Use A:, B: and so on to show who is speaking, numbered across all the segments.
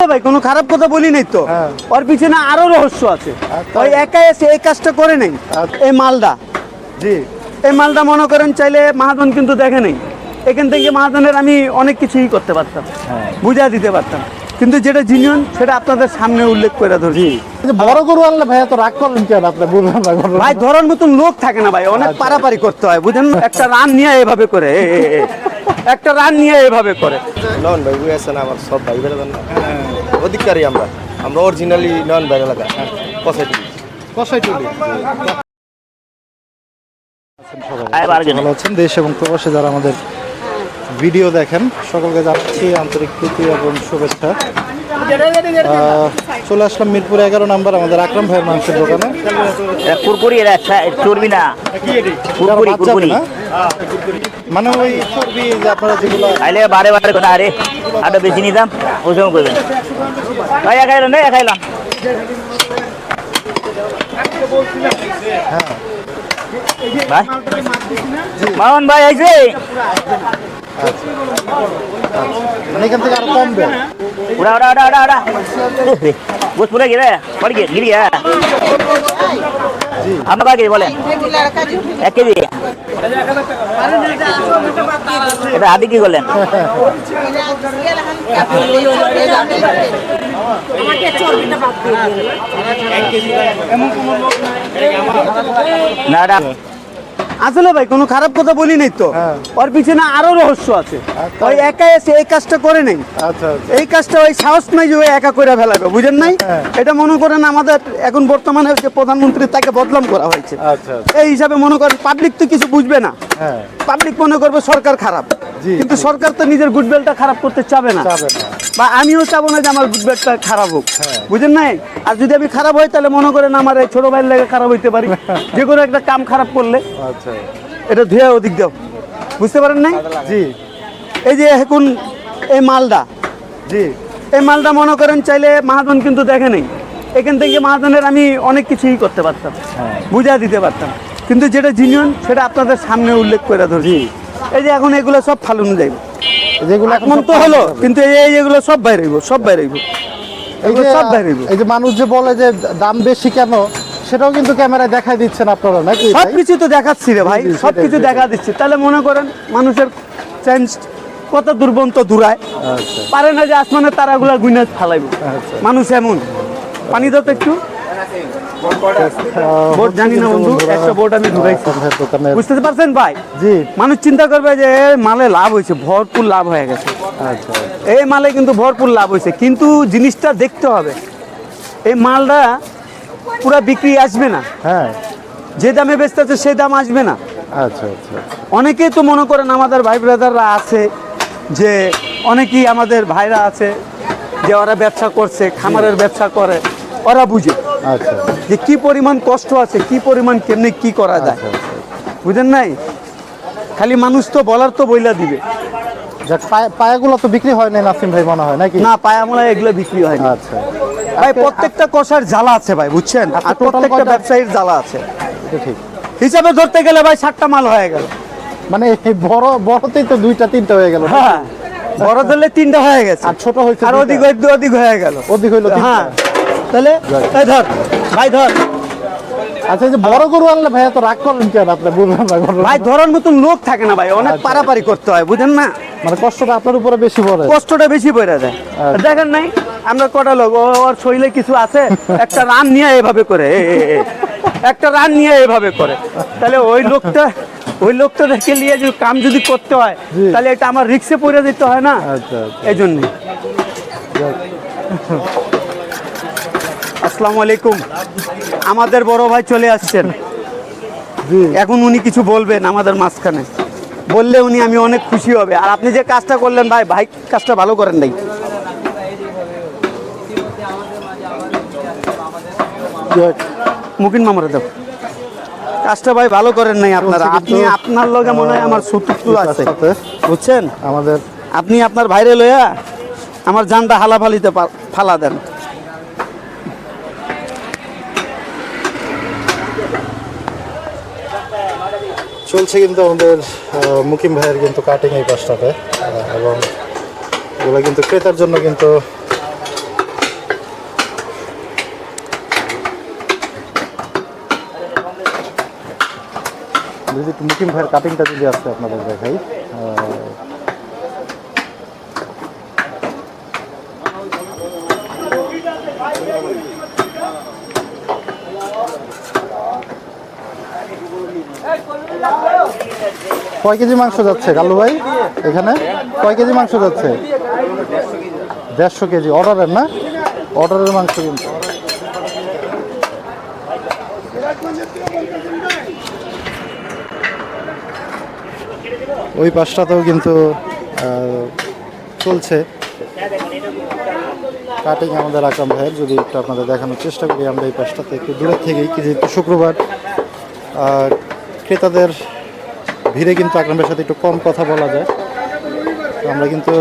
A: ভাই কোনো খারাপ কথা বলি নাই তো, ওর পিছনে আরো রহস্য আছে। ওই একা এসে এই কাজটা করে নাই। এই মালদা,
B: জি,
A: এই মালদা মনে করেন চাইলে মাহাজন কিন্তু দেখে নাই। এখান থেকে মাহাজনের আমি অনেক কিছুই করতে পারতাম, বুঝা দিতে পারতাম, কিন্তু যেটা জিনিয়ন সেটা আপনাদের সামনে উল্লেখ করে ধরছি।
B: বড় গরু আনলে ভাইয়া তো রাগ করলেন কেন? আপনি বুঝলাম না
A: ভাই ধরার মতন লোক থাকে না ভাই, অনেক পারাপারি করতে হয়, বুঝেন? একটা রান নিয়ে এভাবে করে, একটা রান নিয়ে এভাবে করে।
C: নন ভাই বুঝে আছেন, আমার সব ভাই বেড়াবেন না, অধিকারী আমরা অরিজিনালি নন ভাই এলাকা
B: কষাই টুলি। ভালো আছেন? দেশ এবং প্রবাসে যারা আমাদের ভিডিও দেখেন সকলকে জানাচ্ছি আন্তরিক প্রীতি এবং শুভেচ্ছা। চলে আসলাম মিরপুর 11 নম্বর আমাদের আকরাম ভাইয়ের মাংসের দোকানে।
D: কুরকুরি চর্বি না,
B: মানে ওই চর্বি যে আপনারা যেগুলো
D: আইলে বারে বারে কথা, আরে আরো বেশি নিতাম ওই সময় করবেন। ভাই খাইলাম না, খাইলাম। ভাই মামন ভাই আইছে,
B: মানে এখান থেকে আরো কমবে।
D: উড়া উড়া উড়া উড়া উড়া বুঝ পুরে গেলে পড় গিয়ে গিরি। আপনার কয় কেজি বলেন? 1 কেজি। এটা আদি কি করলেন? না
A: আসলে ভাই কোনো খারাপ কথা বলি নাই তো, ওর পিছনে আরো রহস্য আছে। ওই একা এসে এই কাজটা করে নাই। এই কাজটা ওই সাহস নাই যে ওই একা করে ফেলাবে, বুঝেন নাই? এটা মনে করেন আমাদের এখন বর্তমানে যে প্রধানমন্ত্রী তাকে বদনাম করা হয়েছে, এই হিসাবে মনে করেন পাবলিক তো কিছু বুঝবে না। পাবলিক মনে করবে সরকার খারাপ, কিন্তু সরকার তো নিজের গুডবেলটা খারাপ করতে চাবে না, বা আমিও চাবো না যে আমার গুডবেলটা খারাপ হোক, বুঝেন নাই? আর যদি আমি খারাপ হই তাহলে মনে করেন আমার এই ছোট ভাইয়ের লেগে খারাপ হইতে পারি, যে কোনো একটা কাম খারাপ করলে এটা ধুয়ে ওদিক দাও, বুঝতে পারেন নাই?
B: জি,
A: এই যে এখন এই মালদা,
B: জি,
A: এই মালদা মনে করেন চাইলে মাহাজন কিন্তু দেখে নাই। এখান থেকে মাহাজনের আমি অনেক কিছুই করতে পারতাম, বুঝা দিতে পারতাম, কিন্তু যেটা জিনিয়ন সেটা আপনাদের সামনে উল্লেখ করে ধরছি। এই যে এখন এগুলো সব ফালুন যাইব,
B: যেগুলো
A: এখন তো হলো, কিন্তু এই এগুলো সব বাইরে হইব, সব বাইরে হইব, এগুলো সব বাইরে হইব।
B: এই যে মানুষ যে বলে যে দাম বেশি কেন, সেটাও কিন্তু ক্যামেরায় দেখাই দিচ্ছেন আপনারা নাকি?
A: সবকিছু তো দেখাচ্ছি রে ভাই, সবকিছু দেখা দিচ্ছি। তাহলে মনে করেন মানুষের চেঞ্জ কত দুর্বন্ত দূরায় পারে না যে আসমানের তারাগুলা গুইনা ফালাইব। মানুষ এমন। পানি দাও তো একটু। বোট জানি না বন্ধু, একটা বোট আমি ঢুকাইছি, বুঝতে পারছেন ভাই?
B: জি,
A: মানুষ চিন্তা করবে যে মালে লাভ হয়েছে, ভরপুর লাভ হয়ে গেছে। এই মালে কিন্তু ভরপুর লাভ হয়েছে, কিন্তু জিনিসটা দেখতে হবে। এই মালটা পুরা বিক্রি আসবে না, যে দামে বেচতেছে সেই দাম আসবে না।
B: আচ্ছা আচ্ছা।
A: অনেকেই তো মনে করেন আমাদের ভাই ব্রাদাররা আছে, যে অনেকেই আমাদের ভাইরা আছে যে ওরা ব্যবসা করছে, খামারের ব্যবসা করে, ওরা বুঝে যে কি পরিমাণ কষ্ট আছে, কি পরিমাণ কেমনে কি করা যায়, বুঝেন নাই? খালি মানুষ তো বলার তো বইলা দিবে।
B: পায়াগুলো তো বিক্রি হয় না নাসিম ভাই মনে হয় নাকি?
A: না, পায়ামোলা এগুলো বিক্রি হয় না।
B: আচ্ছা
A: ভাই প্রত্যেকটা কষার জ্বালা আছে ভাই, বুঝছেন? আর প্রত্যেকটা ব্যবসায়ীর জ্বালা আছে।
B: ঠিক
A: হিসাবে ধরতে গেলে ভাই 7টা মাল হয়ে গেল।
B: মানে বড়তেই তো 2টা 3টা হয়ে গেল।
A: হ্যাঁ, বড় ধরলে 3টা হয়ে গেছে,
B: আর ছোট হইছে
A: আর অধিক হয়ে গেল,
B: অধিক হইলো 3টা।
A: হ্যাঁ, তাহলে এই ধর ভাই ধর।
B: আচ্ছা, যে বড় গরু আনলে ভাইয়া তো রাগ করলেন কেন? আপনি বুঝলাম না
A: ভাই ধরার মতন লোক থাকে না ভাই, অনেক পারাপারি করতে হয়, বুঝেন না?
B: মানে কষ্টটা আপনার উপরে বেশি পড়ে,
A: কষ্টটা বেশি পড়ে যায়। দেখেন নাই আমরা কটা লোক, ওর শরীরে কিছু আছে, একটা রান নিয়ে এভাবে করে, একটা রান নিয়ে এভাবে করে, তাহলে ওই লোকটা দেখে নিয়ে যে কাম যদি করতে হয় তাহলে এটা আমার রিক্সে পড়ে দিতে হয় না? এই জন্যে। আসসালামু আলাইকুম। আমাদের বড় ভাই চলে আসছেন, এখন উনি কিছু বলবেন আমাদের মাঝখানে, বললে আমি অনেক খুশি হবে। আর আপনি যে কাজটা করলেন ভাই কাজটা ভালো করেন নাই। মুকিন মামরে দাও, কাজটা ভাই ভালো করেন নাই আপনারা। আপনার লগে মনে হয় আমার শত্রু আছে, বুঝছেন? আপনি আপনার ভাইরে লইয়া আমার জানটা হালাফালিতে ফালা দেন।
B: চলছে কিন্তু আমাদের মুকিম ভাইয়ের কিন্তু কাটিং এই পাশটাতে, এবং এগুলো কিন্তু ক্রেতার জন্য কিন্তু যদি একটু মুকিম ভাইয়ের কাটিংটা যদি আসছে আপনাদের দেখাই। কয় কেজি মাংস যাচ্ছে কাল্লু ভাই এখানে? কয় কেজি মাংস যাচ্ছে? 150 কেজি। অর্ডারের না? অর্ডারের মাংস কিন্তু। ওই পাশটাতেও কিন্তু চলছে কাটিং আমাদের আকরাম ভাইয়ের। যদি একটু আপনাদের দেখানোর চেষ্টা করি আমরা এই পাশটাতে একটু দূরের থেকেই, যেহেতু শুক্রবার ক্রেতাদের ভিড়ে কিন্তু আকরাম ভাইয়ের সাথে একটু কম কথা বলা যায়। আমরা কিন্তু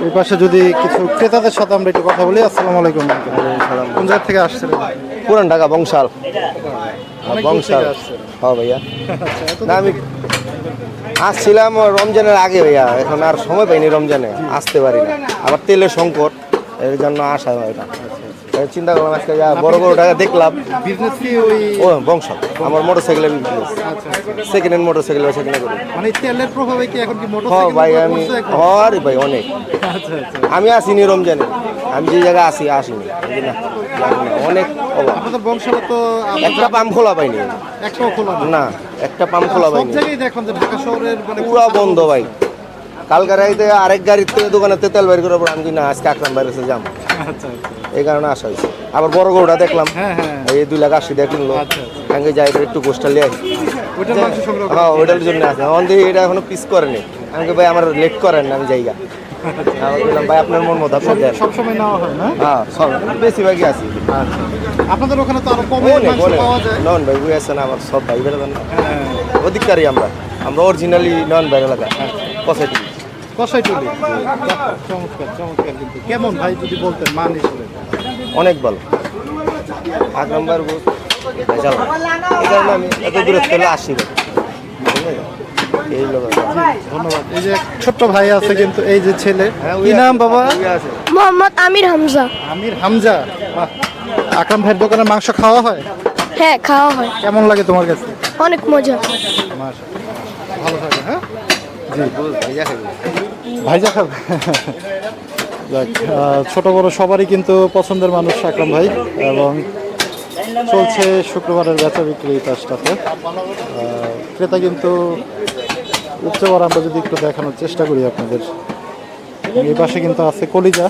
B: এই পাশে যদি কিছু ক্রেতাদের সাথে আমরা একটু কথা বলি। আসসালামু আলাইকুম। কোন জায়গা থেকে আসছেন?
C: পুরান ঢাকা বংশাল।
B: অনেক দূর
C: বংশাল।
B: থেকে আসছেন।
C: হ্যাঁ ভাইয়া।
B: আচ্ছা,
C: না আমি আসছিলাম রমজানের আগে ভাইয়া, এখন আর সময় পাইনি রমজানে, আসতে পারি না। আবার তেলের সংকট, এর জন্য আসা হয় না। চিন্তা করলাম আজকে বড় বড় টাকা দেখলাম।
B: বিজনেস কি ওই?
C: ও বংশাল, আমার মোটরসাইকেলের business, second hand motorcycle second করি।
B: মানে তেলের প্রভাবে কি এখন কি
C: হ্যাঁ
B: মোটরসাইকেল?
C: ভাই আমি আরে ভাই অনেক।
B: আচ্ছা আচ্ছা।
C: আমি আসিনি রমজানে, আমি যে জায়গায় আসিনি অনেক অভাব।
B: আপনাদের বংশালে তো
C: একটা পাম্প খোলা পাইনি,
B: একটাও খোলা না।
C: না একটা পাম্প খোলা
B: সব
C: পাইনি,
B: জায়গায় দেখুন যে ঢাকা শহরের মানে
C: পুরা বন্ধ ভাই। কালকে রাইতে আরেক গাড়ির থেকে দোকানে তেল বের করে আমি না আজকে আকরাম বাইরে যাম,
B: আচ্ছা আচ্ছা।
C: এই কারণে আসা হয়েছে। আবার বড় গরুটা দেখলাম,
B: হ্যাঁ হ্যাঁ।
C: এই 2,80,000 দিয়ে কিনলো।
B: আচ্ছা,
C: আমি যাই একটু গোষ্ঠটা লিয়ে আসি।
B: ওইটার মাংস সংগ্রহ
C: হ্যাঁ ওইটার জন্য আছে। আমার দিকে এটা এখনো পিস করেনি। আমি ভাই আমার লেট করেন না, আমি জায়গা বললাম ভাই আপনার মন মতো আপনি দেন।
B: সবসময় নেওয়া হয় না?
C: হ্যাঁ সব বেশিরভাগই আছি।
B: আচ্ছা। আপনাদের ওখানে তো আরো কমে
C: অনেক
B: মাংস
C: অনেক
B: পাওয়া যায়।
C: নন ভাই বুঝে আসছেন, আমার সব ভাই বেড়াতেন না
B: হ্যাঁ।
C: অধিকারী আমরা অরিজিনালি নন ভাই এলাকা কষাইটি।
B: কষাইটুলি। চমৎকার চমৎকার। কিন্তু কেমন ভাই যদি বলতেন মান হিসেবে?
C: অনেক ভালো। এক নম্বর এই কারণে আমি এত দূরে থেকে আসি ভাই। এই লোক
B: ধন্যবাদ। এই যে ছোট্ট ভাই আছে কিন্তু, এই যে ছেলে, কি নাম বাবা?
C: আছে
E: মোহাম্মদ আমির হামজা।
B: আমির হামজা। বাহ। আকরাম ভাইয়ের দোকানে মাংস খাওয়া হয়?
E: হ্যাঁ, খাওয়া হয়।
B: কেমন লাগে তোমার কাছে?
E: অনেক মজা।
B: মাশাআল্লাহ। ভালো থাকে। হ্যাঁ
C: ভাইয়া খাবি
B: ভাইজা খাবে। যাক, ছোট বড় সবারই কিন্তু পছন্দের মানুষ আকরাম ভাই। এবং চলছে শুক্রবারের বেচা বিক্রি এই পাশটাতে। ক্রেতা কিন্তু উঠছে বড়। আমরা যদি একটু দেখানোর চেষ্টা করি আপনাদের, এই পাশে কিন্তু আছে কলিজা।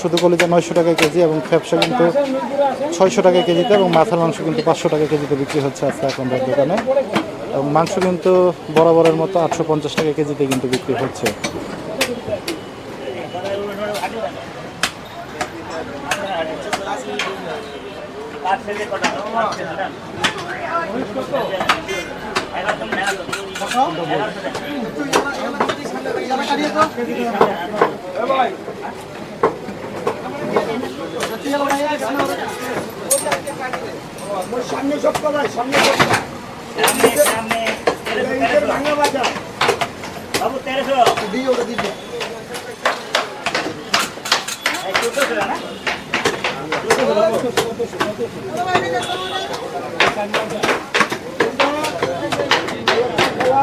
B: শুধু কলিজা 900 টাকা কেজি এবং ফ্যাপসা কিন্তু 600 টাকা কেজিতে, এবং মাথার মাংস কিন্তু 500 টাকা কেজিতে বিক্রি হচ্ছে আজকে আকরাম ভাইয়ের দোকানে। এবং মাংস কিন্তু বরাবরের মতো 850 টাকা কেজিতে কিন্তু বিক্রি হচ্ছে।
D: বাবু 1300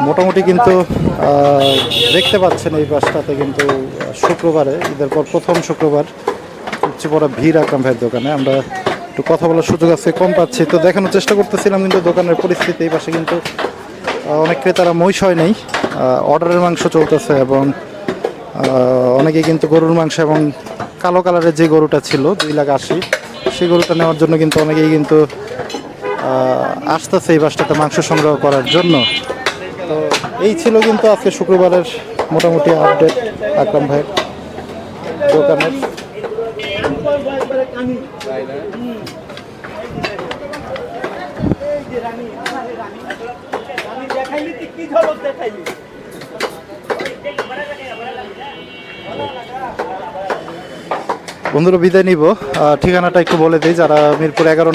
B: মোটামুটি কিন্তু দেখতে পাচ্ছেন এই পাশটাতে কিন্তু শুক্রবারে, ঈদের পর প্রথম শুক্রবার, সবচেয়ে বড় ভিড় আকরাম ভাইয়ের দোকানে। আমরা একটু কথা বলার সুযোগ আছে কম পাচ্ছি, তো দেখানোর চেষ্টা করতেছিলাম কিন্তু দোকানের পরিস্থিতি। এই পাশে কিন্তু অনেক ক্রেতারা মহিষয় নেই, অর্ডারের মাংস চলতেছে, এবং অনেকে কিন্তু গরুর মাংস এবং কালো কালারের যে গরুটা ছিল 2,80,000, সেই গরুটা নেওয়ার জন্য কিন্তু অনেকেই কিন্তু আসতেছে এই পাশটাতে মাংস সংগ্রহ করার জন্য। তো এই ছিল কিন্তু আজকে শুক্রবারের মোটামুটি আপডেট আকরাম ভাইয়ের দোকানের।
A: রানী দেখাইলি তুই কি ঝলক দেখাইলি
B: বন্ধুরা বিদায় নিব। ঠিকানাটা একটু বলে দিই, যারা মিরপুর 11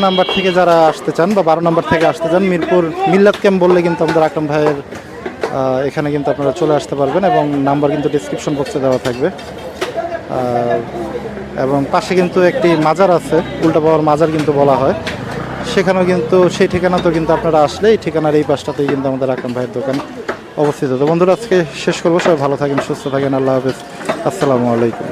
B: নাম্বার থেকে যারা আসতে চান বা 12 নাম্বার থেকে আসতে চান, মিরপুর মিল্লাত ক্যাম্প বললে কিন্তু আমাদের আকরাম ভাইয়ের এখানে কিন্তু আপনারা চলে আসতে পারবেন এবং নাম্বার কিন্তু ডিসক্রিপশন বক্সে দেওয়া থাকবে। এবং পাশে কিন্তু একটি মাজার আছে, উল্টা পাওয়ার মাজার কিন্তু বলা হয়, সেখানেও কিন্তু সেই ঠিকানাতেও কিন্তু আপনারা আসলে এই ঠিকানার এই পাশটাতেই কিন্তু আমাদের আকরাম ভাইয়ের দোকান অবস্থিত। তো বন্ধুরা আজকে শেষ করবো, সবাই ভালো থাকেন, সুস্থ থাকেন, আল্লাহ হাফেজ, আসসালামু আলাইকুম।